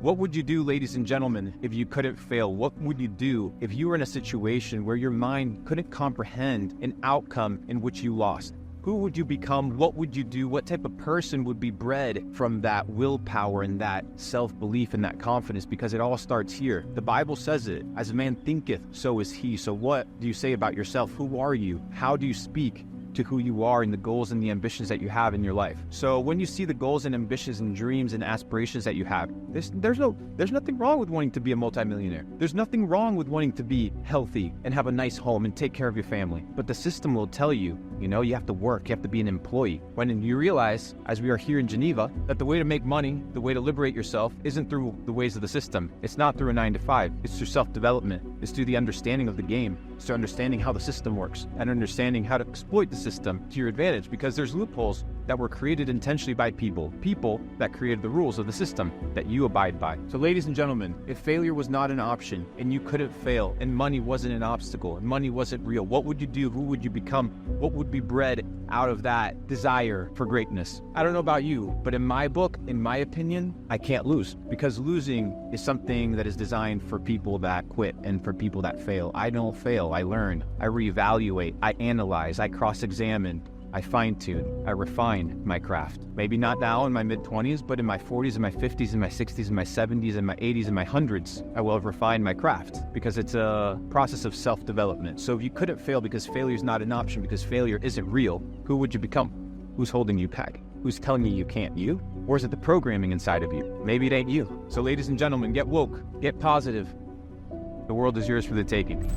What would you do, ladies and gentlemen, if you couldn't fail? What would you do if you were in a situation where your mind couldn't comprehend an outcome in which you lost? Who would you become? What would you do? What type of person would be bred from that willpower and that self-belief and that confidence? Because it all starts here. The Bible says it, as a man thinketh, so is he. So what do you say about yourself? Who are you? How do you speak to who you are and the goals and the ambitions that you have in your life? So when you see the goals and ambitions and dreams and aspirations that you have, there's nothing wrong with wanting to be a multimillionaire. There's nothing wrong with wanting to be healthy and have a nice home and take care of your family. But the system will tell you, you have to work, you have to be an employee. When you realize, as we are here in Geneva, that the way to make money, the way to liberate yourself, isn't through the ways of the system. It's not through a 9-to-5. It's through self-development. It's through the understanding of the game. It's through understanding how the system works and understanding how to exploit the system to your advantage, because there's loopholes that were created intentionally by people that created the rules of the system that you abide by. So ladies and gentlemen, if failure was not an option and you couldn't fail and money wasn't an obstacle and money wasn't real, what would you do? Who would you become? What would be bred out of that desire for greatness? I don't know about you, but in my book, in my opinion, I can't lose, because losing is something that is designed for people that quit and for people that fail. I don't fail. I learn. I reevaluate. I analyze. I cross-examine. I fine-tune, I refine my craft. Maybe not now in my mid-20s, but in my 40s, in my 50s, in my 60s, in my 70s, in my 80s, in my 100s, I will have refined my craft, because it's a process of self-development. So if you couldn't fail because failure is not an option, because failure isn't real, who would you become? Who's holding you back? Who's telling you can't? You? Or is it the programming inside of you? Maybe it ain't you. So ladies and gentlemen, get woke, get positive. The world is yours for the taking.